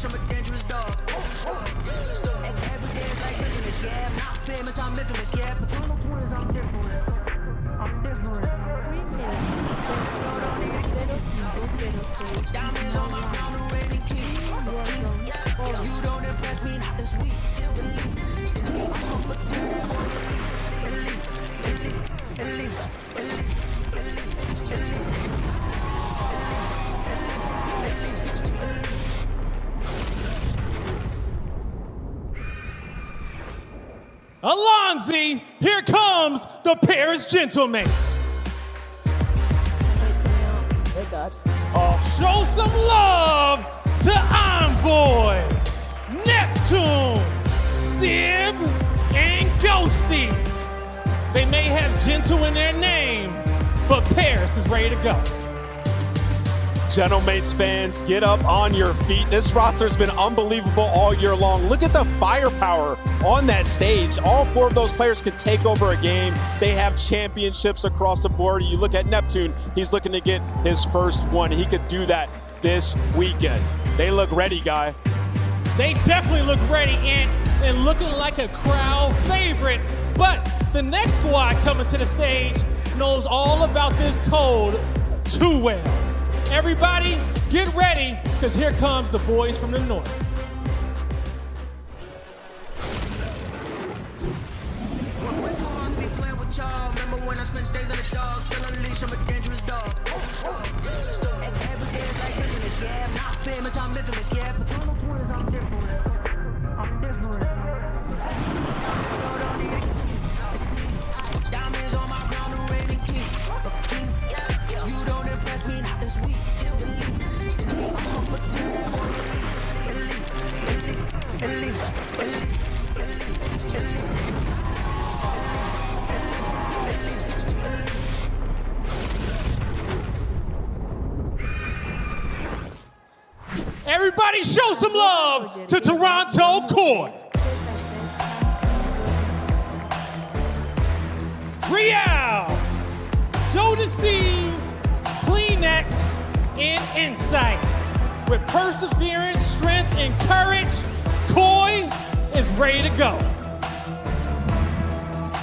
unleash, I'm a dangerous dog. Every day is like business, yeah. I'm not famous, I'm infamous, yeah. Paternal twins, I'm different. I'm different. Diamonds on my crown, I'm ready to keep. You don't impress me, nothing sweet. I'm a paternal boy, elite, elite, elite, elite, elite, elite. Alonzi, here comes the Paris Gentlemates. Show some love to Envoy, Neptune, Sib, and Ghosty. They may have Gentle in their name, but Paris is ready to go. Gentlemates fans, get up on your feet. This roster's been unbelievable all year long. Look at the firepower on that stage. All four of those players can take over a game. They have championships across the board. You look at Neptune, he's looking to get his first one. He could do that this weekend. They look ready, guy. They definitely look ready and looking like a crowd favorite. But the next squad coming to the stage knows all about this code too well. Everybody, get ready, because here comes the boys from the north. Remember when I spent days on the dog, still unleash, I'm a dangerous dog. Every day is like business, yeah. I'm not famous, I'm infamous, yeah. Paternal twins, I'm different. I'm different. No, don't need it. Diamonds on my crown, I'm ready to keep. You don't impress me, nothing sweet. I'm a paternal boy, elite, elite, elite, elite, elite, elite. Everybody show some love to Toronto Court. Real, Joe Deceives, Kleenex, and Insight. With perseverance, strength, and courage, Koi is ready to go.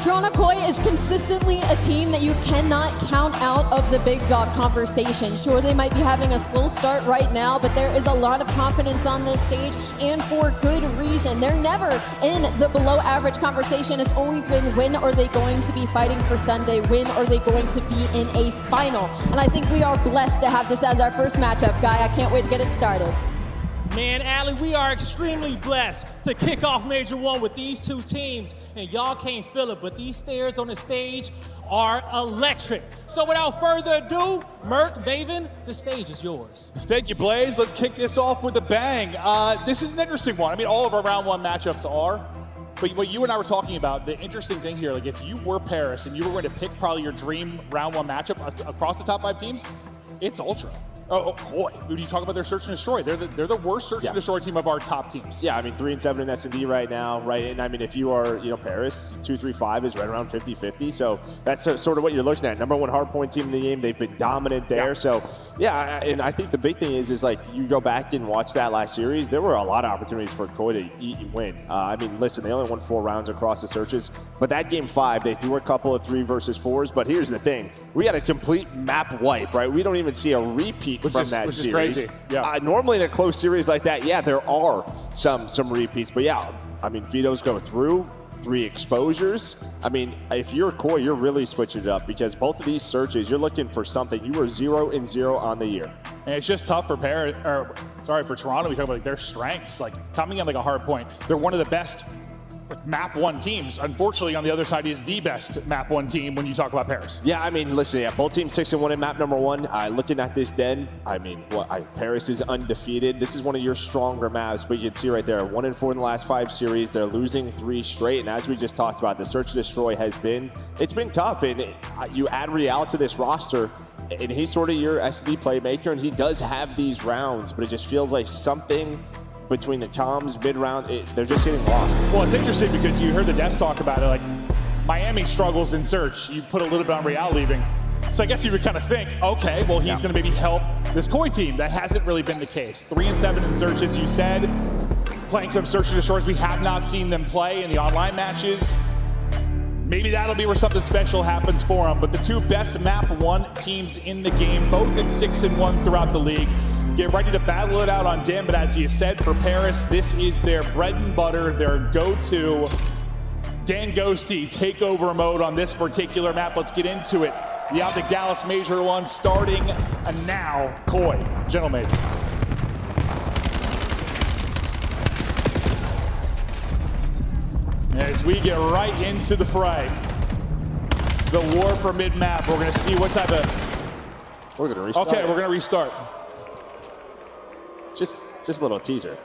Toronto Koi is consistently a team that you cannot count out of the big dog conversation. Sure, they might be having a slow start right now, but there is a lot of confidence on this stage, and for good reason. They're never in the below average conversation. It's always been, when are they going to be fighting for Sunday? When are they going to be in a final? And I think we are blessed to have this as our first matchup, Guy. I can't wait to get it started. Man, Allie, we are extremely blessed to kick off Major 1 with these two teams. And y'all can't feel it, but these stairs on the stage are electric. So without further ado, Merc, Maven, the stage is yours. Thank you, Blaze. Let's kick this off with a bang. This is an interesting one. I mean, all of our round one matchups are. But what you and I were talking about, the interesting thing here, like if you were Paris and you were going to pick probably your dream round one matchup across the top 5 teams, it's Ultra. Oh boy, when you talk about their search and destroy, they're the worst search and destroy team of our top teams. Yeah, I mean 3-7 in S&D right now, right? And I mean if you are, Paris, 2-3-5 is right around 50-50. So that's sort of what you're looking at. Number 1 hardpoint team in the game. They've been dominant there. Yeah. So yeah, and I think the big thing is like you go back and watch that last series. There were a lot of opportunities for Koi to win. I mean, listen, they only won 4 rounds across the searches, but that game 5, they threw a couple of 3 versus 4s. But here's the thing: we had a complete map wipe, right? We don't even see a repeat from that series. Crazy. Yeah. Normally in a close series like that, yeah, there are some repeats, but yeah, I mean, Vito's go through 3 exposures. I mean, if you're Koi, you're really switching it up because both of these searches, you're looking for something. You were 0-0 on the year. And it's just tough for for Toronto. We talk about like their strengths, like coming in like a hard point. They're one of the best map 1 teams. Unfortunately, on the other side is the best map 1 team when you talk about Paris. Yeah, I mean, listen, yeah, both teams 6-1 in map number 1. Looking at this den, I mean, Paris is undefeated. This is one of your stronger maps, but you can see right there, 1-4 in the last 5 series. They're losing 3 straight, and as we just talked about, the search and destroy has been tough, and you add Real to this roster, and he's sort of your SD playmaker, and he does have these rounds, but it just feels like something between the comms, mid-round, they're just getting lost. Well, it's interesting because you heard the devs talk about it, like Miami struggles in search. You put a little bit on Real leaving. So I guess you would kind of think, okay, well, he's going to maybe help this Koi team, that hasn't really been the case. 3-7 in search, as you said. Playing some search and destroys. We have not seen them play in the online matches. Maybe that'll be where something special happens for them. But the two best map 1 teams in the game, both at 6-1 throughout the league. Get ready to battle it out on DIM, but as you said, for Paris, this is their bread and butter, their go-to. Dan Ghosty, takeover mode on this particular map. Let's get into it. You have the Gallus Major 1 starting now. Koi, gentlemates. As we get right into the fray, the war for mid-map. We're going to see what type of... We're going to restart. Okay, we're going to restart. Just a little teaser.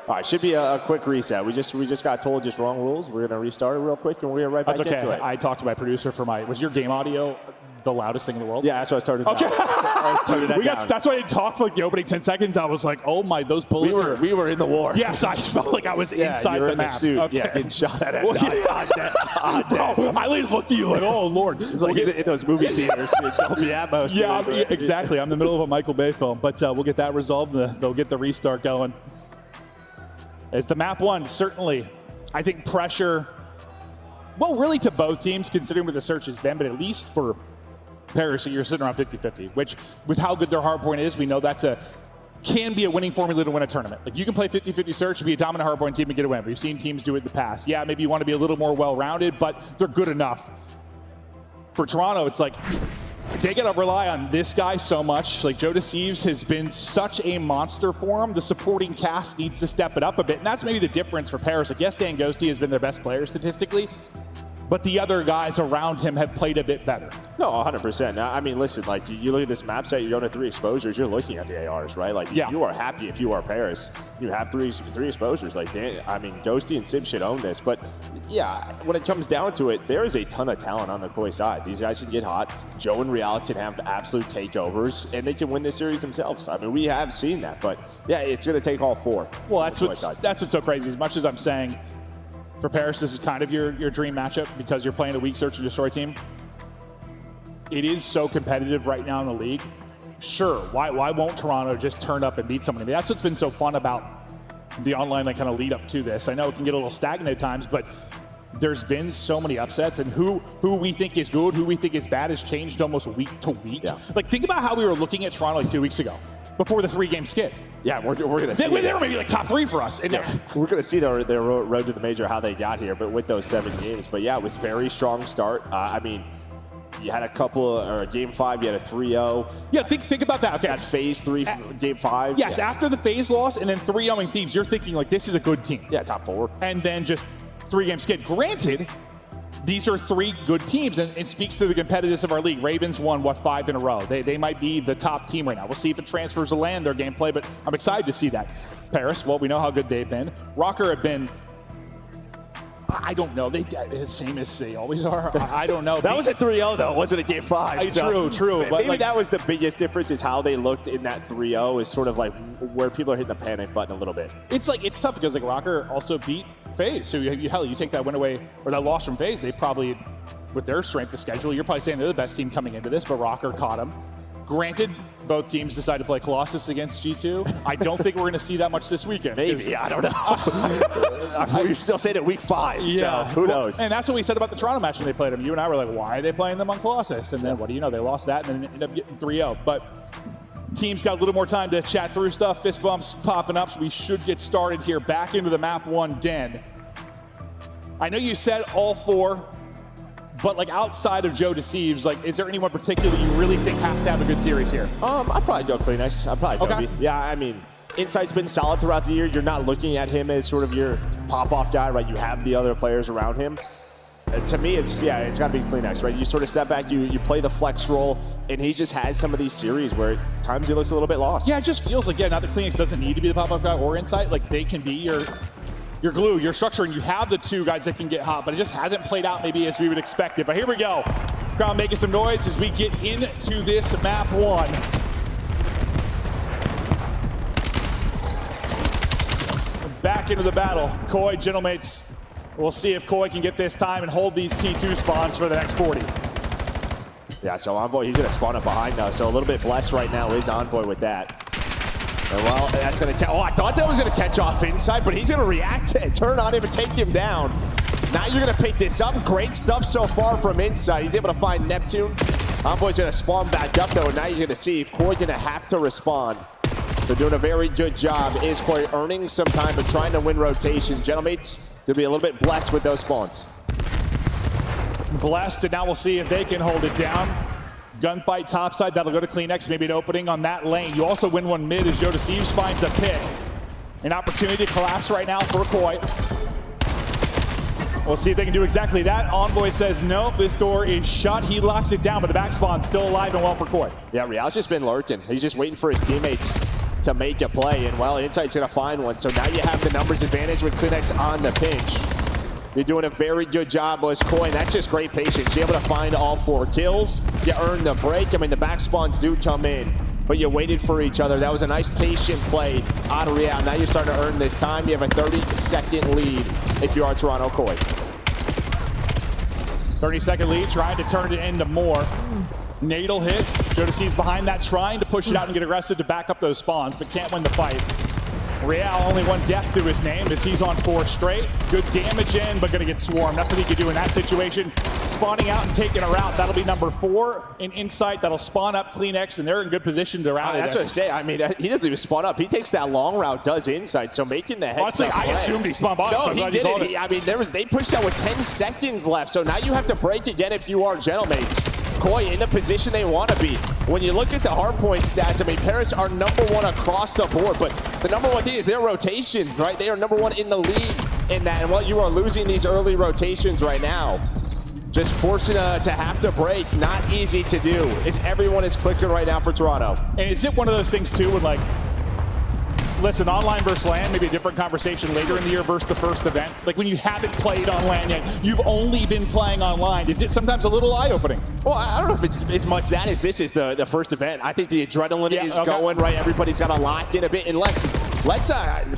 All right, should be a quick reset. We just got told just wrong rules. We're gonna restart it real quick, and we're gonna right back into it. That's okay. I talked to my producer for my. Was your game audio the loudest thing in the world? Yeah, that's what I started. Okay. That's why I talked for like the opening 10 seconds. I was like, oh my, those bullets. We were in the war. Yes, I felt like I was inside the map. Suit. Okay. Yeah, getting shot at. Bro, I just looked at you like, oh Lord. It's like in those movie theaters. Dolby Atmos. Yeah, exactly. I'm in the middle of a Michael Bay film, but we'll get that resolved. They'll get the restart going. As the map 1, certainly, I think pressure, well, really to both teams, considering where the search has been, but at least for Paris, you're sitting around 50-50, which, with how good their hardpoint is, we know that's can be a winning formula to win a tournament. Like, you can play 50-50 search, be a dominant hardpoint team and get a win. We've seen teams do it in the past. Yeah, maybe you want to be a little more well-rounded, but they're good enough. For Toronto, it's like, they got to rely on this guy so much. Like, Joe Deceives has been such a monster for him. The supporting cast needs to step it up a bit. And that's maybe the difference for Paris. Like, yes, Dan Ghosty has been their best player statistically, but the other guys around him have played a bit better. No, 100%. I mean, listen, like, you look at this map set, you're going to 3 exposures, you're looking at the ARs, right? Like, yeah. You are happy if you are Paris. You have three exposures. Like, I mean, Ghosty and Sim should own this. But, yeah, when it comes down to it, there is a ton of talent on the Koi side. These guys can get hot. Joe and Real can have absolute takeovers, and they can win this series themselves. I mean, we have seen that. But, yeah, it's going to take all 4. Well, that's what's so crazy. As much as I'm saying, for Paris, this is kind of your dream matchup because you're playing a weak search and destroy team. It is so competitive right now in the league. Sure, why won't Toronto just turn up and beat somebody? I mean, that's what's been so fun about the online kind of lead up to this. I know it can get a little stagnant at times, but there's been so many upsets, and who we think is good, who we think is bad has changed almost week to week. Yeah. Like, think about how we were looking at Toronto like 2 weeks ago before the 3-game skid. Yeah, we're going to see they were maybe like top 3 for us. And we're going to see their road to the major, how they got here, but with those 7 games. But yeah, it was a very strong start. I mean, you had a couple, or game 5, you had a 3-0. Yeah, think about that. Okay, at phase 3, game 5. Yes, yeah. After the phase loss and then 3-0ing Thieves, you're thinking like this is a good team. Yeah, top 4. And then just 3-game skid. Granted, these are 3 good teams, and it speaks to the competitiveness of our league. Ravens won, 5 in a row. They might be the top team right now. We'll see if it transfers to land their gameplay, but I'm excited to see that. Paris, well, we know how good they've been. Rocker have been, I don't know, they the same as they always are. I don't know. That was a 3-0, though. It wasn't a game 5. So true. Maybe like, that was the biggest difference, is how they looked in that 3-0 is sort of like where people are hitting the panic button a little bit. It's tough because like Rocker also beat FaZe. So you take that win away, or that loss from FaZe, they probably, with their strength of schedule, you're probably saying they're the best team coming into this, but Rocker caught them. Granted, both teams decided to play Colossus against G2. I don't think we're going to see that much this weekend. Maybe, I don't know. We're still saying it week 5, so who knows? And that's what we said about the Toronto match when they played them. You and I were like, why are they playing them on Colossus? And then what do you know, they lost that and then ended up getting 3-0. But teams got a little more time to chat through stuff. Fist bumps popping up, so we should get started here. Back into the map 1 den. I know you said all 4, but like outside of Joe Deceives, like, is there anyone particular you really think has to have a good series here? I'd probably go Kleenex. I'd probably Toby. Okay. Yeah, I mean, Insight's been solid throughout the year. You're not looking at him as sort of your pop-off guy, right? You have the other players around him. To me, it's got to be Kleenex, right? You sort of step back, you play the flex role, and he just has some of these series where at times he looks a little bit lost. Yeah, it just feels like, not that Kleenex doesn't need to be the pop-off guy or Insight, like they can be your glue, your structure, and you have the 2 guys that can get hot, but it just hasn't played out maybe as we would expect it. But here we go. Crowd making some noise as we get into this map 1. Back into the battle. Koi, gentlemates. We'll see if Koi can get this time and hold these P2 spawns for the next 40. Yeah, so Envoy, he's going to spawn up behind now. So a little bit blessed right now is Envoy with that. And well, that's going to... Oh, I thought that was going to catch off inside, but he's going to react and turn on him and take him down. Now you're going to pick this up. Great stuff so far from inside. He's able to find Neptune. Envoy's going to spawn back up, though. And now you're going to see Koi going to have to respond. So doing a very good job is Koi earning some time, but trying to win rotation. Gentlemates, to be a little bit blessed with those spawns. Blessed, and now we'll see if they can hold it down. Gunfight topside, that'll go to CleanX, maybe an opening on that lane. You also win one mid as Joe Deceives finds a pick. An opportunity to collapse right now for Koi. We'll see if they can do exactly that. Envoy says, nope, this door is shut. He locks it down, but the back spawn's still alive and well for Koi. Yeah, Real's just been lurking. He's just waiting for his teammates to make a play, and well, Insight's gonna find one. So now you have the numbers advantage with CleanX on the pinch. You're doing a very good job as Koi, and that's just great patience. You're able to find all 4 kills. You earn the break. I mean, the back spawns do come in, but you waited for each other. That was a nice patient play out of Real. Now you're starting to earn this time. You have a 30-second lead if you are Toronto Koi. 30-second lead, trying to turn it into more. Nadal hit. Joe Deceives behind that, trying to push it out and get aggressive to back up those spawns, but can't win the fight. Real only 1 death to his name as he's on 4 straight. Good damage in, but gonna get swarmed. Nothing he can do in that situation. Spawning out and taking her out. That'll be number 4 in Insight. That'll spawn up CleanX, and they're in good position to rally That's this. what I say. I mean, he doesn't even spawn up. He takes that long route, does Insight, so making the heads Honestly, up I play. assumed he spawned bottom. No, so he didn't. I mean, they pushed that with 10 seconds left, so now you have to break again if you are Gentlemates. Koi in the position they want to be. When you look at the hardpoint stats, I mean, Paris are number 1 across the board, but the number 1 thing is their rotations, right? They are number 1 in the league in that, and well, you are losing these early rotations right now. Just forcing to have to break, not easy to do. Everyone is clicking right now for Toronto. And is it one of those things too when, like, listen, online versus LAN, maybe a different conversation later in the year versus the first event. Like when you haven't played on LAN yet, you've only been playing online. Is it sometimes a little eye-opening? Well, I don't know if it's as much that as this is the first event. I think the adrenaline is going, right? Everybody's got to lock in a bit. And let's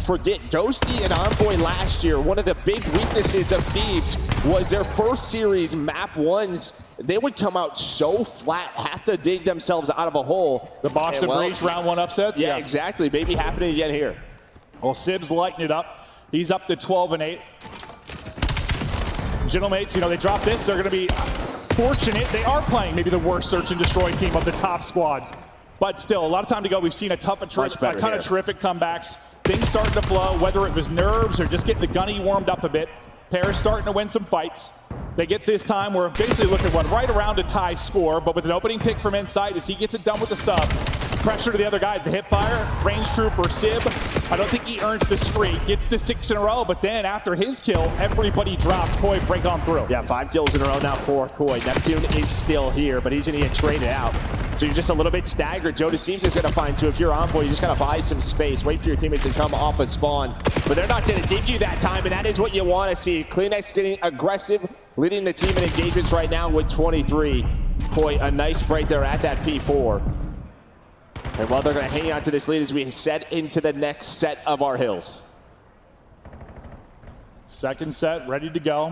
forget, Ghosty and Envoy last year, one of the big weaknesses of Thieves was their first series, map 1s. They would come out so flat, have to dig themselves out of a hole. The Boston Breach round 1 upsets? Yeah, exactly. Maybe happening again here. Well, Sib's lighting it up. He's up to 12-8. Gentlemates, you know, they drop this. They're going to be fortunate. They are playing maybe the worst search and destroy team of the top squads. But still, a lot of time to go. We've seen a ton of terrific comebacks. Things starting to flow, whether it was nerves or just getting the gunny warmed up a bit. Paris starting to win some fights. They get this time, we're basically looking at right around a tie score, but with an opening pick from inside as he gets it done with the sub. Pressure to the other guys, the hip fire, range true for Sib. I don't think he earns the streak, gets to 6 in a row, but then after his kill, everybody drops. Koi break on through. Yeah, 5 kills in a row now for Koi. Neptune is still here, but he's gonna get traded out. So you're just a little bit staggered. Joe Deceives is gonna find 2. If you're Envoy, you just gotta buy some space, wait for your teammates to come off a spawn. But they're not gonna dig you that time, and that is what you wanna see. CleanX getting aggressive, leading the team in engagements right now with 23. Koi, a nice break there at that P4. And well, they're going to hang on to this lead as we set into the next set of our hills. Second set, ready to go.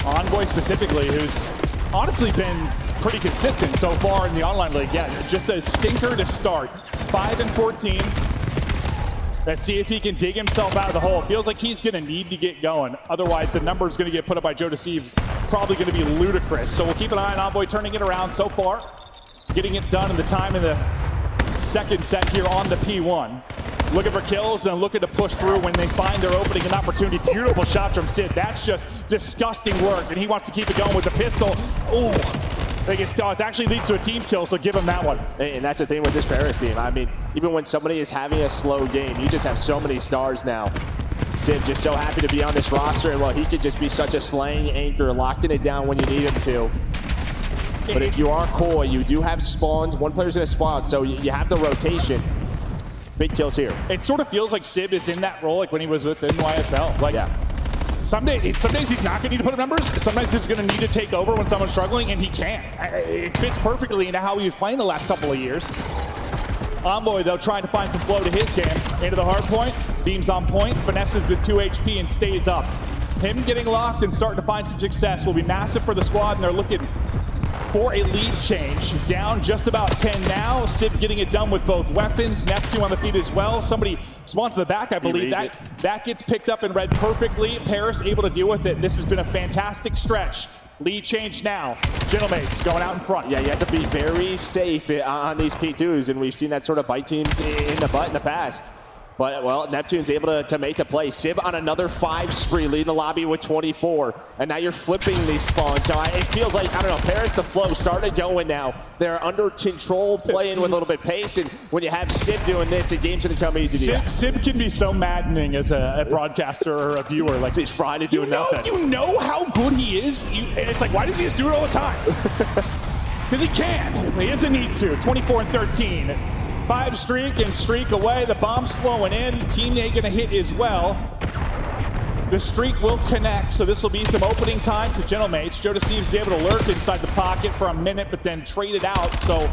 Envoy specifically, who's honestly been pretty consistent so far in the online league. Yeah, just a stinker to start. 5-14. Let's see if he can dig himself out of the hole. It feels like he's going to need to get going. Otherwise, the number is going to get put up by Joe Deceives. Probably going to be ludicrous. So we'll keep an eye on Envoy turning it around so far. Getting it done in the time in the second set here on the P1. Looking for kills and looking to push through when they find their opening and opportunity. Beautiful shot from Sid. That's just disgusting work. And he wants to keep it going with the pistol. Ooh. It actually leads to a team kill, so give him that one. And that's the thing with this Paris team. I mean, even when somebody is having a slow game, you just have so many stars now. Sid just so happy to be on this roster, and well, he could just be such a slaying anchor, locking it down when you need him to. But if you are Koi, you do have spawns. One player's gonna spawn, so you have the rotation. Big kills here. It sort of feels like Sib is in that role like when he was with NYSL. Like, yeah. Some days he's not going to need to put up numbers. Sometimes he's going to need to take over when someone's struggling, and he can. It fits perfectly into how he was playing the last couple of years. Envoy, though, trying to find some flow to his game. Into the hard point, beams on point, finesses the 2 HP and stays up. Him getting locked and starting to find some success will be massive for the squad, and they're looking for a lead change. Down just about 10 now. Sib getting it done with both weapons. Neptune on the feet as well. Somebody spawns to the back, I believe. That gets picked up and read perfectly. Paris able to deal with it. This has been a fantastic stretch. Lead change now. Gentlemates going out in front. Yeah, you have to be very safe on these P2s, and we've seen that sort of bite teams in the butt in the past. But, well, Neptune's able to make the play. Sib on another 5 spree, leading the lobby with 24. And now you're flipping these spawns. So it feels like, I don't know, Paris, the flow started going now. They're under control, playing with a little bit pace. And when you have Sib doing this, the game's going to come easy to you. Sib can be so maddening as a broadcaster or a viewer. Like, he's fried to doing nothing. You know how good he is? And it's like, why does he just do it all the time? Because he can. He doesn't need to. 24 and 13. 5 streak and streak away. The bomb's flowing in. Team A gonna hit as well. The streak will connect, so this will be some opening time to Gentlemates. Joe Deceives is able to lurk inside the pocket for a minute, but then trade it out. So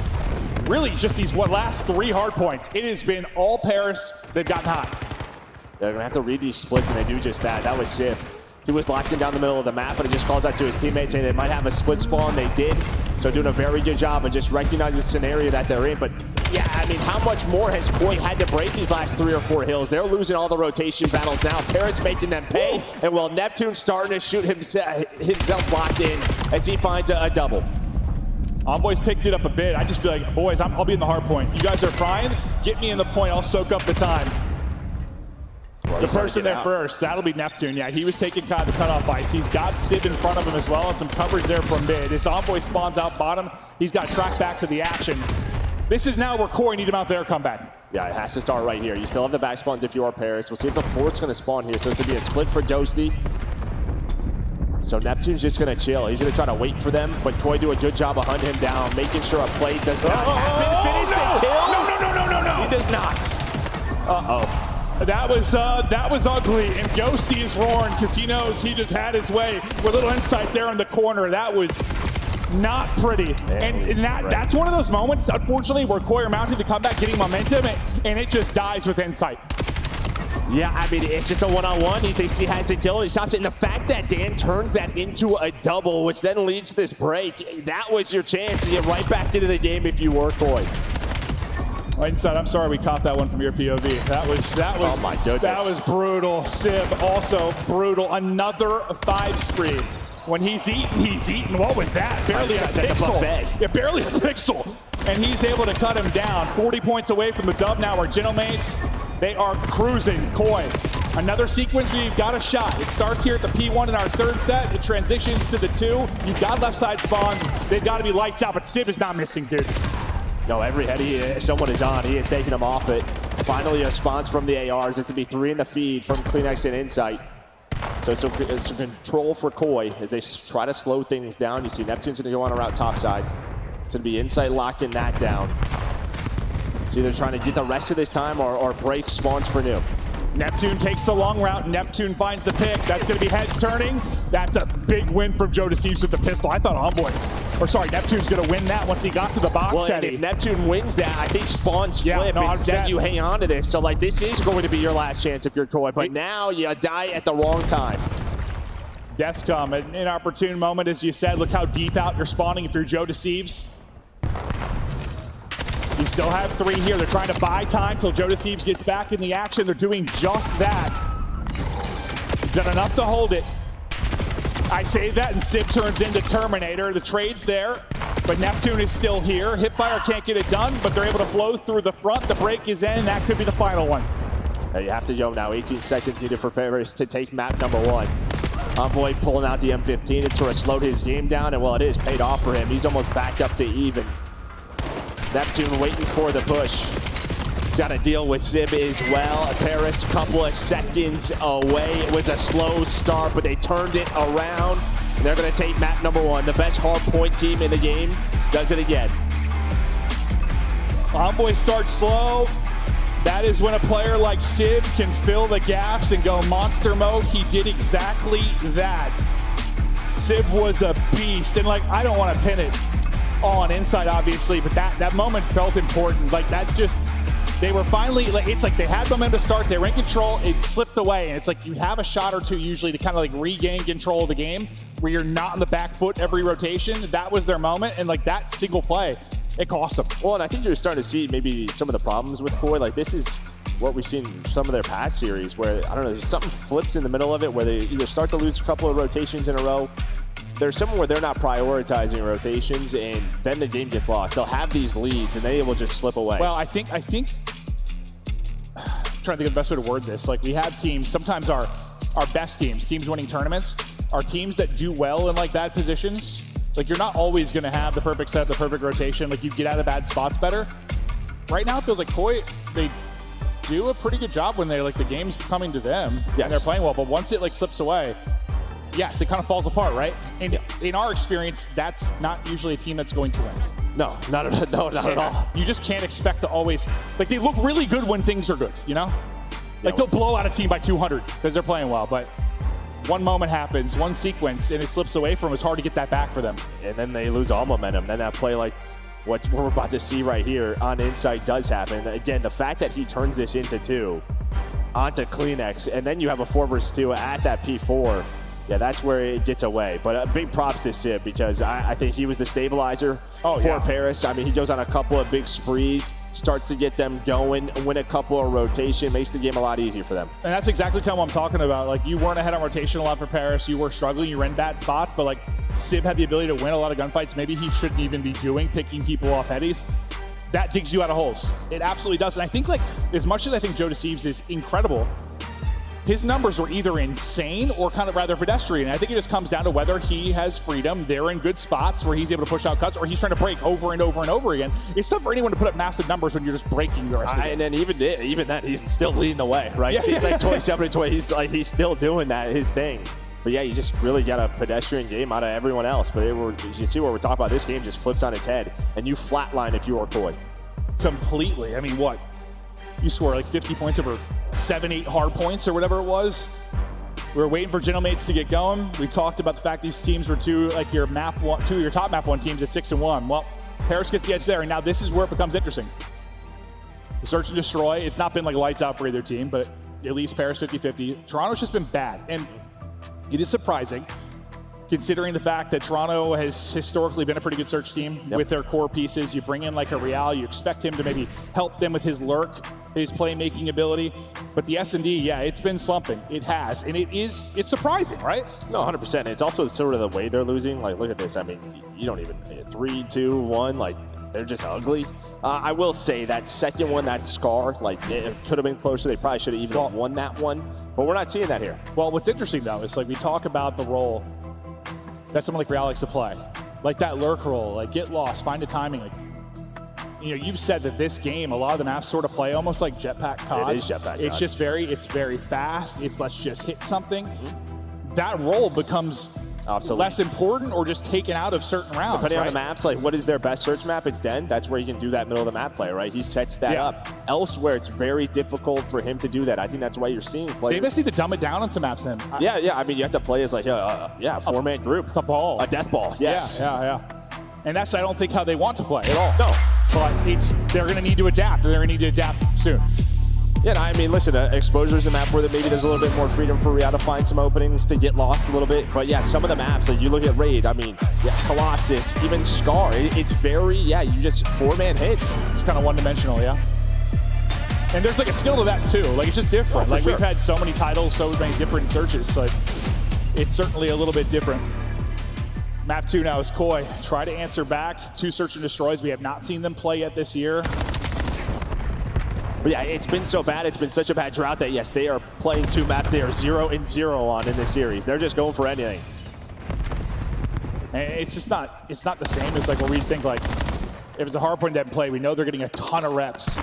really just these last 3 hard points. It has been all Paris. They've gotten hot. They're gonna have to read these splits, and they do just that. That was Sib. He was locking down the middle of the map, but it just calls out to his teammates saying they might have a split spawn. They did. So doing a very good job of just recognizing the scenario that they're in. But yeah, I mean, how much more has Koi had to break these last 3 or 4 hills? They're losing all the rotation battles now. Paris making them pay. And while Neptune's starting to shoot himself locked in as he finds a double. Envoy's picked it up a bit. I just be like, boys, I'll be in the hard point. You guys are fine. Get me in the point. I'll soak up the time. The person there first, that'll be Neptune. Yeah, he was taking kind of the cutoff bites. He's got Sib in front of him as well, and some coverage there from mid. His Envoy spawns out bottom. He's got tracked back to the action. This is now where Koi need him out there comeback. Yeah, it has to start right here. You still have the back spawns if you are Paris. We'll see if the fourth's going to spawn here. So it's going to be a split for Doasty. So Neptune's just going to chill. He's going to try to wait for them, but Koi do a good job of hunting him down, making sure a play does not happen. Finish the kill? No. He does not. Uh-oh. That was ugly, and Ghosty is roaring because he knows he just had his way with a little insight there in the corner. That was not pretty. And that's one of those moments, unfortunately, where Koi are mounting the comeback, getting momentum, and it just dies with insight. Yeah, I mean, it's just a one-on-one. He thinks he has the kill, and he stops it. And the fact that Dan turns that into a double, which then leads to this break, that was your chance to get right back into the game if you were Koi. Inside, I'm sorry we caught that one from your POV. That was oh my goodness. That was brutal. Sib also brutal. Another 5 spree. When he's eating. What was that? Barely a pixel. Yeah, barely a pixel. And he's able to cut him down. 40 points away from the dub now. Our Gentlemates, they are cruising. Koi, another sequence where you've got a shot. It starts here at the P1 in our 3rd set. It transitions to the 2. You've got left side spawns. They've got to be lights out, but Sib is not missing, dude. No, every head someone is on. He is taking them off it. Finally, a response from the ARs. It's to be 3 in the feed from CleanX and Insight. So it's some control for Koi as they try to slow things down. You see Neptune's going to go on a route topside. It's going to be Insight locking that down. So either trying to get the rest of this time or break spawns for new. Neptune takes the long route. Neptune finds the pick. That's going to be heads turning. That's a big win from Joe Deceives with the pistol. I thought Neptune's going to win that once he got to the box. Well, and if Neptune wins that, I think spawns flip. No, instead you hang on to this. So, like, this is going to be your last chance if you're Koi. But now you die at the wrong time. Death's come. An inopportune moment, as you said. Look how deep out you're spawning if you're Joe Deceives. You still have 3 here. They're trying to buy time till Joe Deceives gets back in the action. They're doing just that. Done enough to hold it. I say that, and Sib turns into Terminator. The trade's there, but Neptune is still here. Hipfire can't get it done, but they're able to flow through the front. The break is in. That could be the final one. You have to go now. 18 seconds needed for Paris to take map number 1. Envoy pulling out the M15. It sort of slowed his game down, and well, it is paid off for him. He's almost back up to even. Neptune waiting for the push. He's got to deal with Sib as well. Paris a couple of seconds away. It was a slow start, but they turned it around. And they're going to take map number 1. The best hard point team in the game does it again. Envoy starts slow. That is when a player like Sib can fill the gaps and go monster mode. He did exactly that. Sib was a beast. And, like, I don't want to pin it all on Insight, obviously, but that moment felt important. Like, that just... They were finally, it's like they had momentum to start, they were in control, it slipped away, and it's like you have a shot or two usually to kind of like regain control of the game where you're not on the back foot every rotation. That was their moment, and like that single play, it cost them. Well, and I think you're starting to see maybe some of the problems with Koi. Like this is what we've seen in some of their past series where, I don't know, something flips in the middle of it where they either start to lose a couple of rotations in a row. There's somewhere where they're not prioritizing rotations, and then the game gets lost. They'll have these leads, and they will just slip away. Well, I think I'm trying to think of the best way to word this. Like we have teams, sometimes our best teams winning tournaments, are teams that do well in like bad positions. Like you're not always going to have the perfect set, the perfect rotation. Like you get out of bad spots better. Right now it feels like Koi, they do a pretty good job when they like the game's coming to them and they're playing well. But once it like slips away, yes, it kind of falls apart, right? And in our experience, that's not usually a team that's going to win. No, not at all. You just can't expect to always, like they look really good when things are good, you know? Like they'll blow out a team by 200 because they're playing well, but one moment happens, one sequence, and it slips away from them. It's hard to get that back for them. And then they lose all momentum. Then that play like what we're about to see right here on Insight does happen. Again, the fact that he turns this into 2 onto Kleenex, and then you have a 4 versus 2 at that P4. Yeah, that's where it gets away. But big props to Sib because I think he was the stabilizer for Paris. I mean, he goes on a couple of big sprees, starts to get them going, win a couple of rotation, makes the game a lot easier for them. And that's exactly kind of what I'm talking about. Like, you weren't ahead on rotation a lot for Paris. You were struggling. You were in bad spots. But, like, Sib had the ability to win a lot of gunfights maybe he shouldn't even be doing, picking people off headies. That digs you out of holes. It absolutely does. And I think, like, as much as I think Joe Deceives is incredible, his numbers were either insane or kind of rather pedestrian. I think it just comes down to whether he has freedom. They're in good spots where he's able to push out cuts, or he's trying to break over and over and over again. It's tough for anyone to put up massive numbers when you're just breaking the rest of the game. And then even that, he's still leading the way, right? He's like 27-20. He's still doing that, his thing. But yeah, you just really got a pedestrian game out of everyone else. But you see what we're talking about. This game just flips on its head, and you flatline if you are Koi. Completely. I mean, what? You score like 50 points over 7-8 hard points or whatever it was. We were waiting for Gentlemates to get going. We talked about the fact these teams were two of your top map 1 teams at 6-1. Well, Paris gets the edge there, and now this is where it becomes interesting. The search and destroy, it's not been like lights out for either team, but at least Paris 50-50. Toronto's just been bad, and it is surprising considering the fact that Toronto has historically been a pretty good search team with their core pieces. You bring in like a Real, you expect him to maybe help them with his lurk, his playmaking ability. But the S&D, yeah, it's been slumping. It has. And it's surprising, right? No, 100%. It's also sort of the way they're losing. Like, look at this. I mean, you don't even 3, 2, 1. Like, they're just ugly. I will say that second one, that Scar, like, it could have been closer. They probably should have even won that one. But we're not seeing that here. Well, what's interesting, though, is like we talk about the role that someone like Real likes to play. Like that lurk role, like get lost, find a timing. Like, you know, you've said that this game, a lot of the maps sort of play almost like Jetpack COD. It is Jetpack COD. It's just very fast. It's let's just hit something. That role becomes less important or just taken out of certain rounds. Depending on the maps, like what is their best search map? It's Den. That's where you can do that middle of the map play, right? He sets that up. Elsewhere, it's very difficult for him to do that. I think that's why you're seeing players. Maybe I need to dumb it down on some maps then. Yeah. I mean, you have to play as like a 4-man group. It's a ball. A death ball, yes. Yeah. And that's, I don't think, how they want to play at all. No. But they're going to need to adapt. They're going to need to adapt soon. Yeah, I mean, listen, Exposure is a map where maybe there's a little bit more freedom for Real to find some openings to get lost a little bit. But yeah, some of the maps, like you look at Raid, I mean, Colossus, even Scar, it's very, you just 4-man hits. It's kind of one-dimensional, yeah. And there's like a skill to that too. Like it's just different. Like we've had so many titles, so many different searches. So it's certainly a little bit different. Map 2 now is Koi. Try to answer back. 2 search and destroys. We have not seen them play yet this year. But yeah, it's been so bad. It's been such a bad drought that, yes, they are playing 2 maps they are 0-0 on in this series. They're just going for anything. And it's just not, it's not the same as like what we think like, if it's a hardpoint that play, we know they're getting a ton of reps.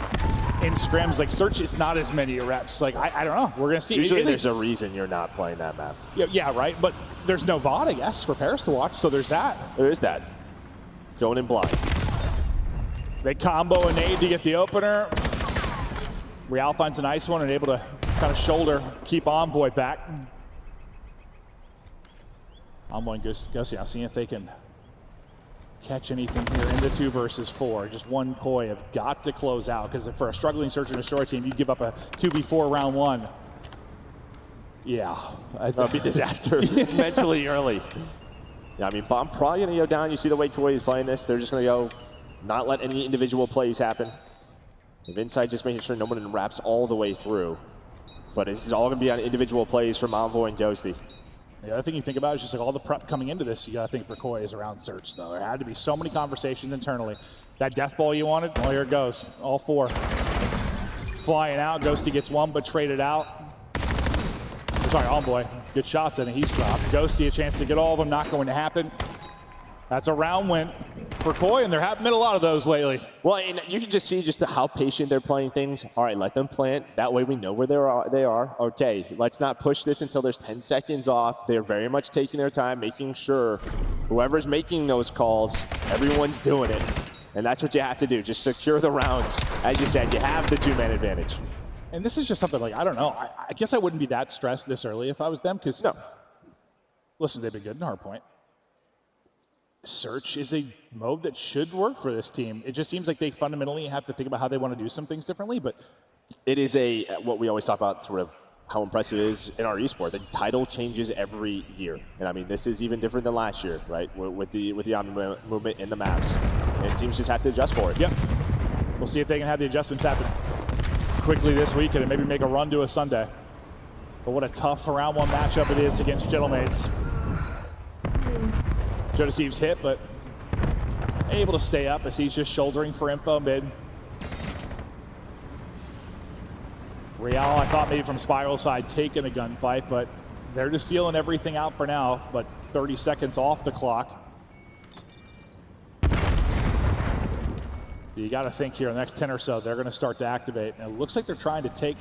In scrims, like search is not as many reps. Like, I don't know. We're going to see. Usually there's a reason you're not playing that map. Yeah, right. But there's no VOD, I guess, for Paris to watch. So there's that. There is that. Going in blind. They combo a nade to get the opener. Real finds a nice one and able to kind of shoulder, keep Envoy back. Envoy and Gussie, I'll see if they can catch anything here in the 2 versus 4. Just one Koi have got to close out, because for a struggling search and destroy team, you give up a 2v4 round 1. Yeah. That would be disaster mentally early. Yeah, I mean, I'm probably going to go down. You see the way Koi is playing this. They're just going to go not let any individual plays happen. If Inside just making sure no one wraps all the way through. But this is all going to be on individual plays from Envoy and Ghosty. The other thing you think about is just like all the prep coming into this, you got to think for Koi is around search, though. There had to be so many conversations internally. That death ball you wanted, well, here it goes. All 4. Flying out. Ghosty gets 1, but traded out. Sorry, Envoy. Good shots, and he's dropped. Ghosty a chance to get all of them. Not going to happen. That's a round win for Koi, and there haven't been a lot of those lately. Well, and you can just see just how patient they're playing things. All right, let them plant. That way we know where they are. Okay, let's not push this until there's 10 seconds off. They're very much taking their time, making sure whoever's making those calls, everyone's doing it. And that's what you have to do. Just secure the rounds. As you said, you have the 2-man advantage. And this is just something like, I don't know. I guess I wouldn't be that stressed this early if I was them, because, no. Listen, they've been good in hardpoint. Search is a mode that should work for this team. It just seems like they fundamentally have to think about how they want to do some things differently, but it is what we always talk about, sort of how impressive it is in our esport. The title changes every year. And I mean, this is even different than last year, right? With the Omni movement in the maps. And teams just have to adjust for it. Yep. We'll see if they can have the adjustments happen quickly this week and maybe make a run to a Sunday. But what a tough round 1 matchup it is against Gentlemates. Jodeci's hit, but able to stay up as he's just shouldering for info mid. Real, I thought maybe from Spiral side taking a gunfight, but they're just feeling everything out for now. But 30 seconds off the clock. You got to think here in the next 10 or so, they're going to start to activate. And it looks like they're trying to take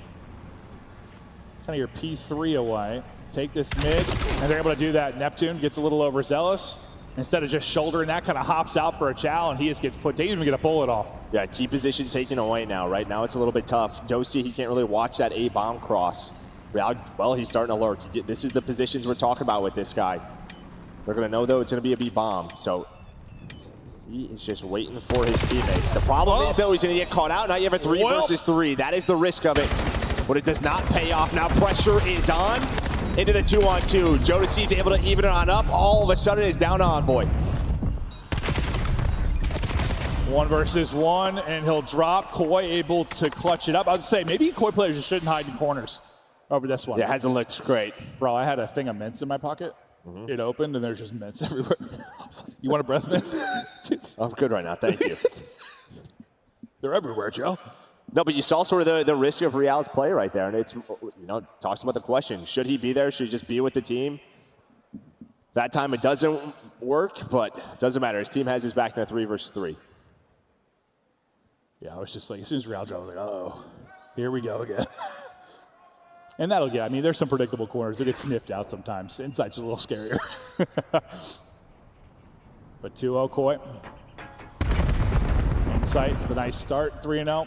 kind of your P3 away. Take this mid, and they're able to do that. Neptune gets a little overzealous. Instead of just shouldering that, kind of hops out for a chow, and he just gets put, they even get a bullet off. Yeah, key position taken away now. Right now it's a little bit tough. Josie, he can't really watch that A bomb cross. Well, he's starting to lurk. This is the positions we're talking about with this guy. They're going to know, though, it's going to be a B bomb. So he is just waiting for his teammates. The problem is, though, he's going to get caught out. Now you have a 3 versus 3. That is the risk of it. But it does not pay off. Now pressure is on. Into the 2-on-2. Jodeci's able to even it on up. All of a sudden, it's down to Envoy. 1 versus 1, and he'll drop. Koi able to clutch it up. I would say maybe Koi players just shouldn't hide in corners over this one. Yeah, it hasn't looked great. Bro, I had a thing of mints in my pocket. It opened, and there's just mints everywhere. You want a breath mint? I'm good right now, thank you. They're everywhere, Joe. No, but you saw sort of the risk of Real's play right there, and it's, talks about the question. Should he be there? Should he just be with the team? That time it doesn't work, but it doesn't matter. His team has his back in a 3 versus 3. Yeah, I was just like, as soon as Real dropped, I was like, oh, here we go again. And that'll get, I mean, there's some predictable corners. They get sniffed out sometimes. Insight's a little scarier. But 2-0 Koi. Insight, the nice start, 3-0.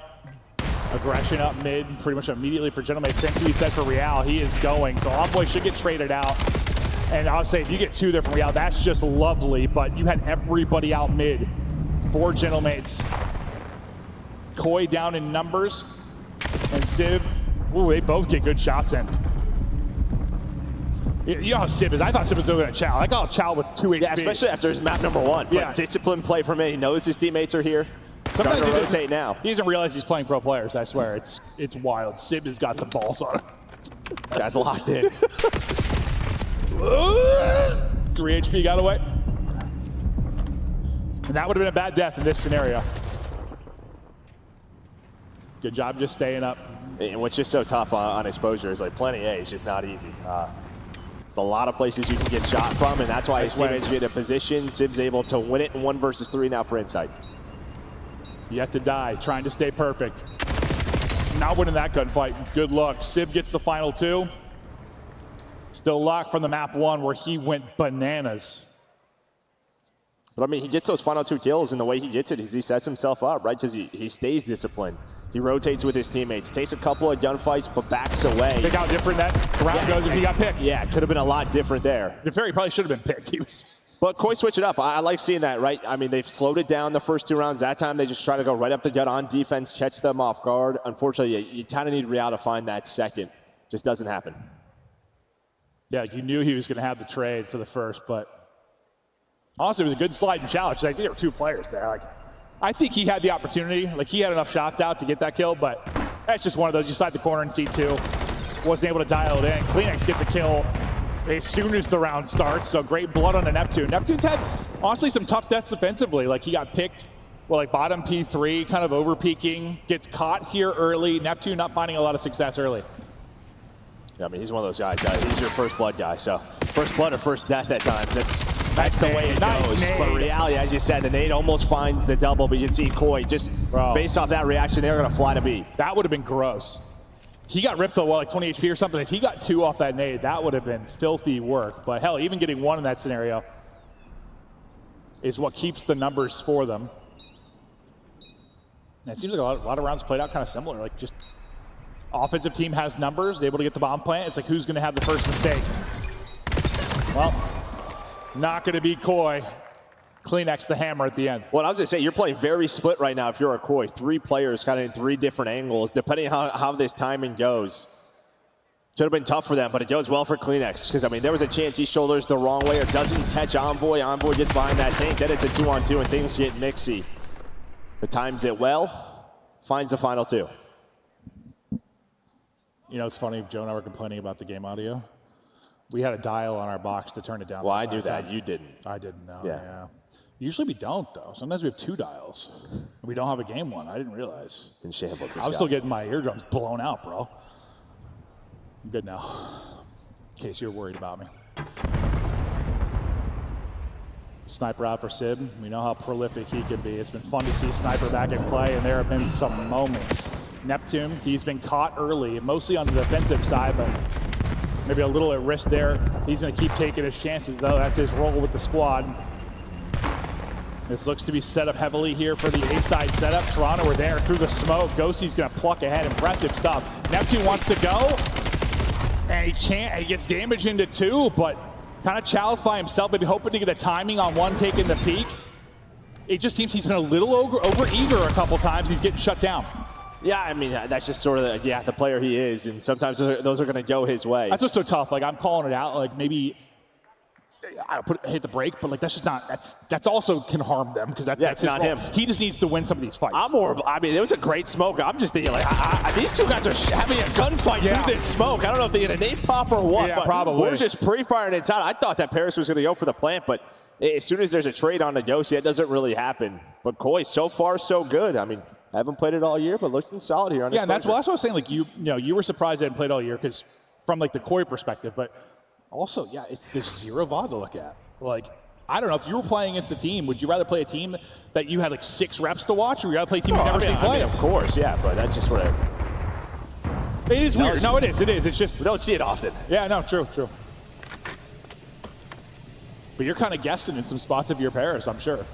Aggression up mid, pretty much immediately for Gentleman. Same thing we said for Real, he is going. So Envoy should get traded out. And I'll say, if you get 2 there from Real, that's just lovely. But you had everybody out mid for Gentlemates. Koi down in numbers. And Civ, ooh, they both get good shots in. You know how Civ is. I thought Civ was going to Chow. I got Chow with 2 HP. Yeah, especially after his map number 1. Yeah. But disciplined play from him. He knows his teammates are here. Sometimes he rotate now. He doesn't realize he's playing pro players, I swear. It's wild. Civ has got some balls on him. Guy's locked in. 3 HP got away. And that would have been a bad death in this scenario. Good job just staying up. And what's just so tough on exposure is like plenty A is just not easy. There's a lot of places you can get shot from, and that's why his teammates get in a position. Civ's able to win it in 1 versus 3 now for Insight. Yet to die, trying to stay perfect. Not winning that gunfight. Good luck. Civ gets the final 2. Still locked from the map 1 where he went bananas. But I mean, he gets those final 2 kills, and the way he gets it is he sets himself up, right? Because he stays disciplined. He rotates with his teammates, takes a couple of gunfights, but backs away. Think how different that round goes if he got picked. Yeah, it could have been a lot different there. The Fairy probably should have been picked. He was But Koi switch it up. I like seeing that, right? I mean, they've slowed it down the first 2 rounds. That time they just try to go right up the gut on defense, catch them off guard. Unfortunately, you kind of need Real to find that second. Just doesn't happen. Yeah, you knew he was going to have the trade for the first, but honestly, it was a good sliding challenge. Like, there were 2 players there. Like, I think he had the opportunity. Like, he had enough shots out to get that kill, but that's just one of those. You slide the corner in C2. Wasn't able to dial it in. Kleenex gets a kill as soon as the round starts, so great blood on the Neptune. Neptune's had, honestly, some tough deaths defensively. Like, he got picked, well, like bottom P3, kind of over-peaking, gets caught here early. Neptune not finding a lot of success early. Yeah, I mean, he's one of those guys. He's your first blood guy, so first blood or first death at times. That's the way it goes. Nade. But in reality, as you said, the nade almost finds the double, but you can see Koi just based off that reaction, they were going to fly to B. That would have been gross. He got ripped to, like 20 HP or something. If he got 2 off that nade, that would have been filthy work. But hell, even getting 1 in that scenario is what keeps the numbers for them. And it seems like a lot of rounds played out kind of similar. Like, just offensive team has numbers, they're able to get the bomb plant. It's like, who's going to have the first mistake? Well, not going to be Koi. Kleenex the hammer at the end. Well, I was going to say, you're playing very split right now if you're a Koi. 3 players kind of in 3 different angles, depending on how this timing goes. Should have been tough for them, but it goes well for Kleenex. Because, I mean, there was a chance he shoulders the wrong way or doesn't catch Envoy. Envoy gets behind that tank. Then it's a 2-on-2 and things get mixy. But times it well, finds the final 2. You know, it's funny, Joe and I were complaining about the game audio. We had a dial on our box to turn it down. Well, I knew that. You didn't. I didn't know, Yeah. yeah. Usually we don't, though. Sometimes we have 2 dials. We don't have a game one. I didn't realize. In shambles. I was still getting my eardrums blown out, bro. I'm good now, in case you're worried about me. Sniper out for Sib. We know how prolific he can be. It's been fun to see Sniper back in play, and there have been some moments. Neptune, he's been caught early, mostly on the defensive side, but maybe a little at risk there. He's going to keep taking his chances, though. That's his role with the squad. This looks to be set up heavily here for the A-side setup. Toronto are there through the smoke. Ghosty's going to pluck ahead. Impressive stuff. Neptune wants to go, and he can't. He gets damage into 2, but kind of challenged by himself, maybe hoping to get a timing on 1 taking the peak. It just seems he's been a little over-eager a couple times. He's getting shut down. Yeah, I mean, that's just sort of, the player he is, and sometimes those are going to go his way. That's what's so tough. Like, I'm calling it out. Like, maybe I hit the brake, but like that's just not. That's also can harm them because that's not him. He just needs to win some of these fights. I mean, it was a great smoke. I'm just thinking like these 2 guys are having a gunfight through this smoke. I don't know if they get a nade pop or what. Yeah, but probably. We're just pre-firing inside. I thought that Paris was going to go for the plant, but as soon as there's a trade on the Ghost, that doesn't really happen. But Koi, so far so good. I mean, I haven't played it all year, but looking solid here on his and that's what I was saying. Like you were surprised I hadn't played all year because from like the Koi perspective, but also there's 0 VOD to look at. Like, I don't know, if you were playing against a team, would you rather play a team that you had like 6 reps to watch, or would you rather play a team you've never seen play? I mean, of course, yeah, but that's just sort of... It is weird. No, it is. It's just... We don't see it often. Yeah, no, true. But you're kind of guessing in some spots of your Paris, I'm sure.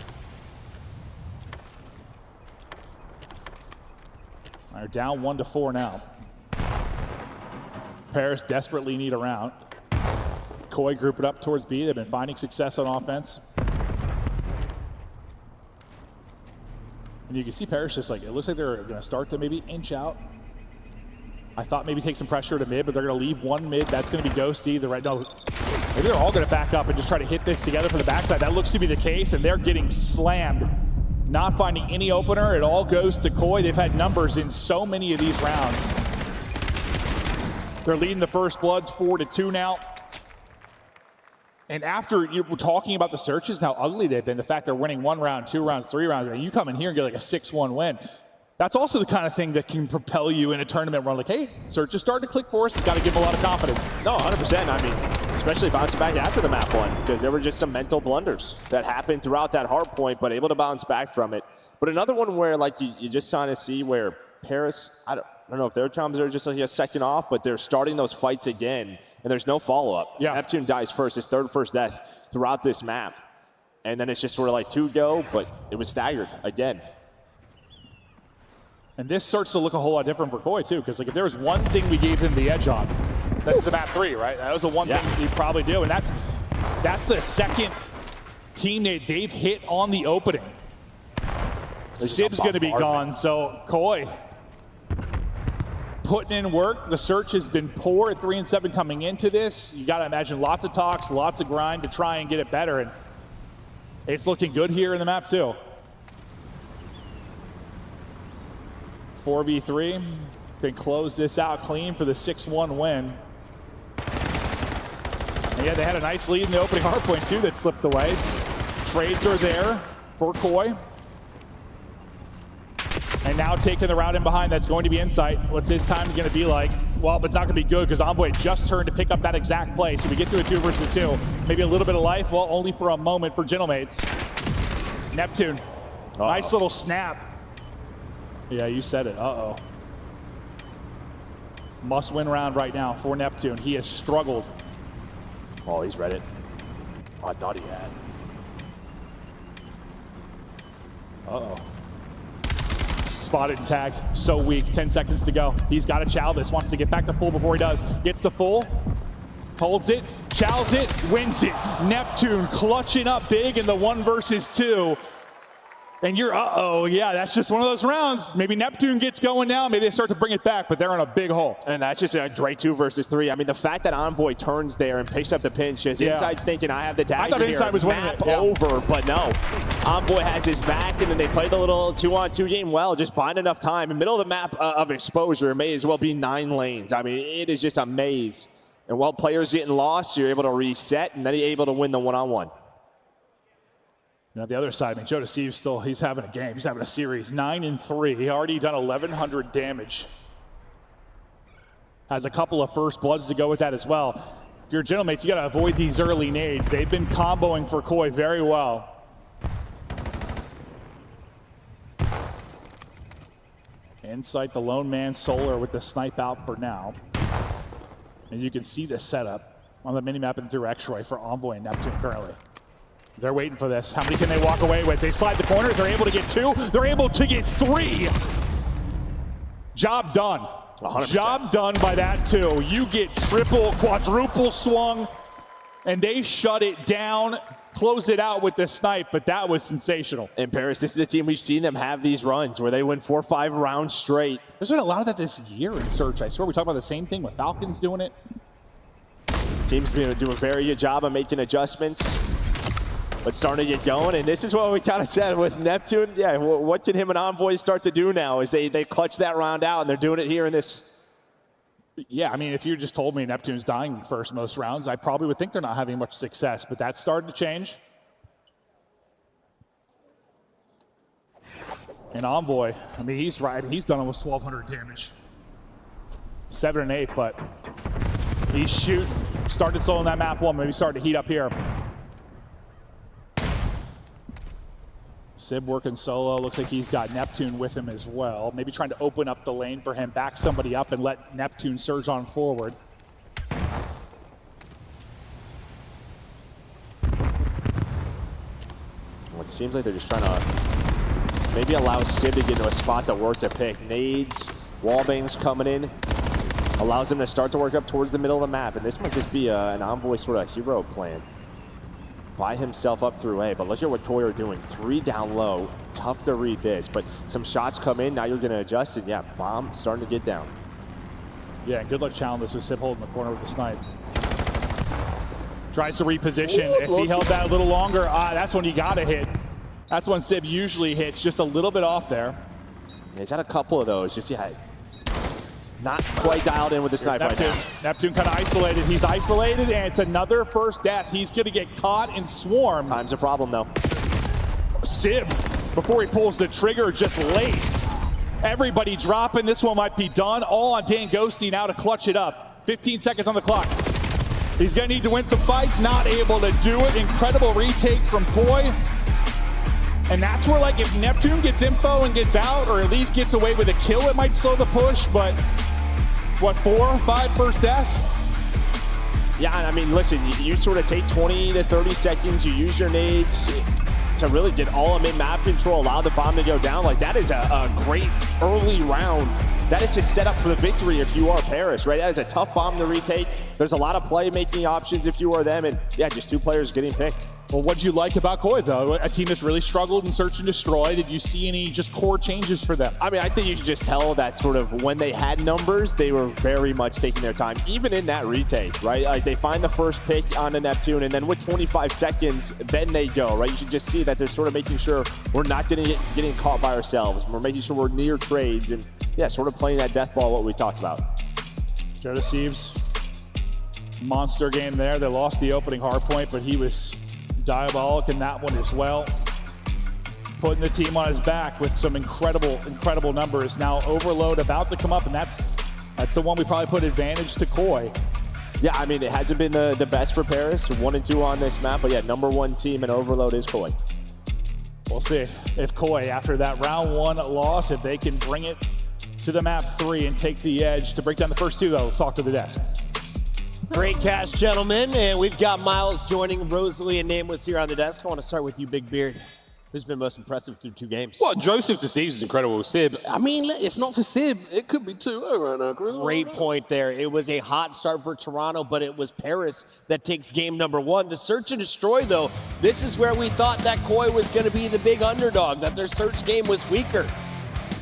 They're down 1-4 now. Paris desperately need a round. Koi group it up towards B. They've been finding success on offense. And you can see Paris just like, it looks like they're going to start to maybe inch out. I thought maybe take some pressure to mid, but they're going to leave 1 mid. That's going to be Ghosty. Maybe they're all going to back up and just try to hit this together for the backside. That looks to be the case, and they're getting slammed. Not finding any opener. It all goes to Koi. They've had numbers in so many of these rounds. They're leading the First Bloods 4-2 now. And after you were talking about the searches and how ugly they've been, the fact they're winning 1 round, 2 rounds, 3 rounds, and you come in here and get like a 6-1 win. That's also the kind of thing that can propel you in a tournament where like, hey, search is starting to click for us. It's got to give them a lot of confidence. No, 100%. I mean, especially bouncing back after the map one, because there were just some mental blunders that happened throughout that hard point, but able to bounce back from it. But another one where like you just kind of see where Paris, I don't know if their times are just like a second off, but they're starting those fights again. And there's no follow-up. Yeah. Neptune dies first, his 3rd first death throughout this map. And then it's just sort of like 2 go, but it was staggered again. And this starts to look a whole lot different for Koi, too, because like if there was one thing we gave him the edge on, that's the map 3, right? That was the one thing he'd probably do. And that's the second team they've hit on the opening. There's Sib's going to be gone, so Koi putting in work. The search has been poor at 3 and 7 coming into this. You got to imagine lots of talks, lots of grind to try and get it better, and it's looking good here in the map too. 4v3 can close this out clean for the 6-1 win. And yeah, they had a nice lead in the opening hardpoint too that slipped away. Trades are there for Koi. And now taking the route in behind, that's going to be Insight. What's his time going to be like? Well, it's not going to be good because Envoy just turned to pick up that exact play. So we get to a 2 versus 2. Maybe a little bit of life, well, only for a moment for Gentlemates. Neptune, nice little snap. Yeah, you said it, uh-oh. Must win round right now for Neptune. He has struggled. Oh, he's read it. Oh, I thought he had. Uh-oh. Spotted and tagged, so weak, 10 seconds to go. He's got to chow this, wants to get back to full before he does. Gets the full, holds it, chows it, wins it. Neptune clutching up big in the 1 versus 2. And you're, yeah, that's just one of those rounds. Maybe Neptune gets going now, maybe they start to bring it back, but they're in a big hole. And that's just a great 2 versus 3. I mean, the fact that Envoy turns there and picks up the pinch is Insight's thinking, I have the tag. I thought Insight was winning it. Over, but no. Envoy has his back, and then they play the little 2-on-2 game well, just buying enough time. In the middle of the map of exposure, it may as well be 9 lanes. I mean, it is just a maze. And while players getting lost, you're able to reset, and then you're able to win the 1-on-1. Now the other side, I mean, Joe DeCeve's still, he's having a game. He's having a series, 9 and 3. He already done 1,100 damage. Has a couple of first bloods to go with that as well. If you're Gentlemates, you got to avoid these early nades. They've been comboing for Koi very well. Insight, the lone man, Solar with the snipe out for now. And you can see the setup on the minimap and through X-Ray for Envoy and Neptune currently. They're waiting for this. How many can they walk away with? They slide the corner. They're able to get 2. They're able to get 3. Job done. 100%. Job done by that 2. You get triple, quadruple swung, and they shut it down, close it out with the snipe, but that was sensational. In Paris, this is a team we've seen them have these runs where they win 4 or 5 rounds straight. There's been a lot of that this year in Search. I swear we talk about the same thing with Falcons doing it. Team's been doing a very good job of making adjustments. But starting to get going, and this is what we kind of said with Neptune. Yeah, what can him and Envoy start to do now is they clutch that round out, and they're doing it here in this. Yeah, I mean, if you just told me Neptune's dying first most rounds, I probably would think they're not having much success, but that's starting to change. And Envoy, I mean, he's right. He's done almost 1,200 damage. 7 and 8, but he's shooting. Started slow in that map 1, maybe starting to heat up here. Sib working solo. Looks like he's got Neptune with him as well. Maybe trying to open up the lane for him, back somebody up and let Neptune surge on forward. Well, it seems like they're just trying to maybe allow Sib to get into a spot to work to pick. Nades, wallbangs coming in. Allows him to start to work up towards the middle of the map. And this might just be an Envoy sort of hero plant. By himself up through A, but look at what Koi are doing. 3 down low, tough to read this, but some shots come in, now you're gonna adjust it. Yeah, bomb starting to get down. Yeah, good luck challenge this with Sib holding the corner with the snipe. Tries to reposition. If he held that a little longer, that's when you gotta hit. That's when Sib usually hits, just a little bit off there. Yeah, he's had a couple of those, just not quite dialed in with the snipe right now. Neptune kind of isolated. He's isolated, and it's another first death. He's going to get caught and swarm. Time's a problem, though. Sib, before he pulls the trigger, just laced. Everybody dropping. This one might be done. All on Dan Ghosty now to clutch it up. 15 seconds on the clock. He's going to need to win some fights. Not able to do it. Incredible retake from Koi. And that's where, like, if Neptune gets info and gets out, or at least gets away with a kill, it might slow the push, but what, 4 or 5 first deaths? Yeah, I mean, listen, you sort of take 20 to 30 seconds, you use your nades to really get all of mid-map control, allow the bomb to go down. Like, that is a great early round. That is just set up for the victory if you are Paris, right? That is a tough bomb to retake. There's a lot of playmaking options if you are them, and yeah, just 2 players getting picked. Well, what did you like about Koi, though? A team that's really struggled in Search and Destroy. Did you see any just core changes for them? I mean, I think you can just tell that sort of when they had numbers, they were very much taking their time, even in that retake, right? Like they find the first pick on the Neptune, and then with 25 seconds, then they go, right? You should just see that they're sort of making sure we're not getting caught by ourselves. We're making sure we're near trades and, yeah, sort of playing that death ball, what we talked about. Joe Deceives, monster game there. They lost the opening hard point, but he was diabolic in that one as well. Putting the team on his back with some incredible numbers. Now Overload about to come up, and that's the one we probably put advantage to Koi. Yeah, I mean, it hasn't been the best for Paris, 1 and 2 on this map, but yeah, #1 team in Overload is Koi. We'll see if Koi, after that round 1 loss, if they can bring it to the map 3 and take the edge. To break down the first 2, though, let's talk to the desk. Great cast, gentlemen, and we've got Miles joining Rosalie and Nameless here on the desk. I want to start with you, Big Beard. Who's been most impressive through 2 games? Well, Joseph Deceives is incredible. Sib, I mean, if not for Sib, it could be 2-0 right now. Great point there. It was a hot start for Toronto, but it was Paris that takes game #1. The Search and Destroy, though, this is where we thought that Koi was going to be the big underdog, that their search game was weaker.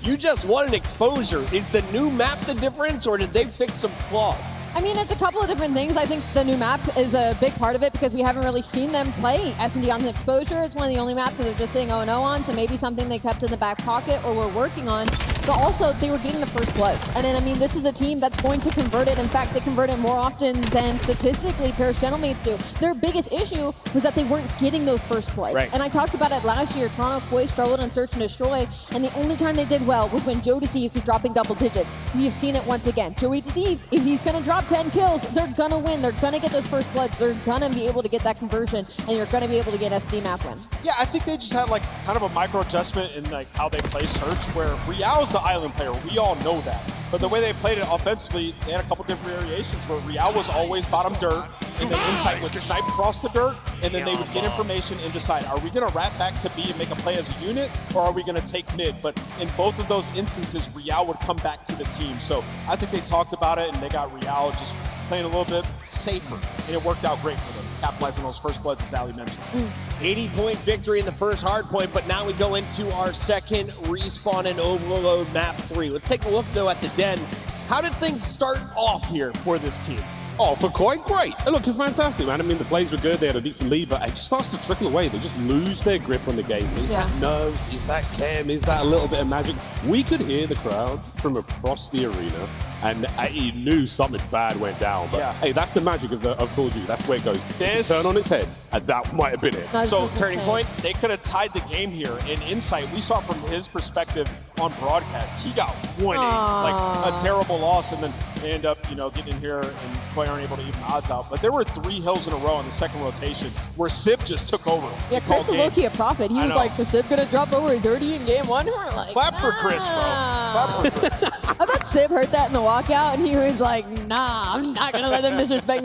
You just won an exposure. Is the new map the difference, or did they fix some flaws? I mean, it's a couple of different things. I think the new map is a big part of it because we haven't really seen them play S&D on the exposure. It's one of the only maps that they're just sitting 0-0 on, so maybe something they kept in the back pocket or were working on. But also, they were getting the first blood. And then, I mean, this is a team that's going to convert it. In fact, they convert it more often than statistically Paris Gentlemates do. Their biggest issue was that they weren't getting those first blood. Right. And I talked about it last year. Toronto Koi struggled in Search and Destroy, and the only time they did well was when Joe Deceives was dropping double digits. You've seen it once again. Joey Deceives, if he's going to drop 10 kills, they're going to win. They're going to get those first bloods. They're going to be able to get that conversion, and you're going to be able to get SD map win. Yeah, I think they just had like kind of a micro adjustment in like how they play Search, where Real is the island player. We all know that. But the way they played it offensively, they had a couple different variations where Real was always bottom dirt, and then Insight would snipe across the dirt, and then they would get information and decide, are we going to wrap back to B and make a play as a unit, or are we going to take mid? But in both of those instances, Real would come back to the team. So I think they talked about it, and they got Real just playing a little bit safer, and it worked out great for them, capitalizing on those first bloods, as Ali mentioned. 80-point victory in the first hard point, but now we go into our second respawn and Overload map 3. Let's take a look, though, at the Den. How did things start off here for this team? Oh, for Koi, great. Look, it's fantastic, man. I mean, the plays were good. They had a decent lead, but it just starts to trickle away. They just lose their grip on the game. Is that nerves? Is that chem? Is that a little bit of magic? We could hear the crowd from across the arena, and he knew something bad went down. But hey, that's the magic of Call of Duty. That's where it goes. This- Turn on its head, and that might have been it. So turning point, they could have tied the game here. And Insight, we saw from his perspective on broadcast, he got 1-8, like a terrible loss, and then they end up, getting in here and Koi aren't able to even odds out. But there were 3 hills in a row in the second rotation where Sib just took over. Yeah, Chris is low-key a prophet. He was like, is Sib going to drop over 30 in game 1? We're like, Clap for Chris, bro. Clap for Chris. I bet Sib heard that in the walkout, and he was like, nah, I'm not going to let them disrespect me.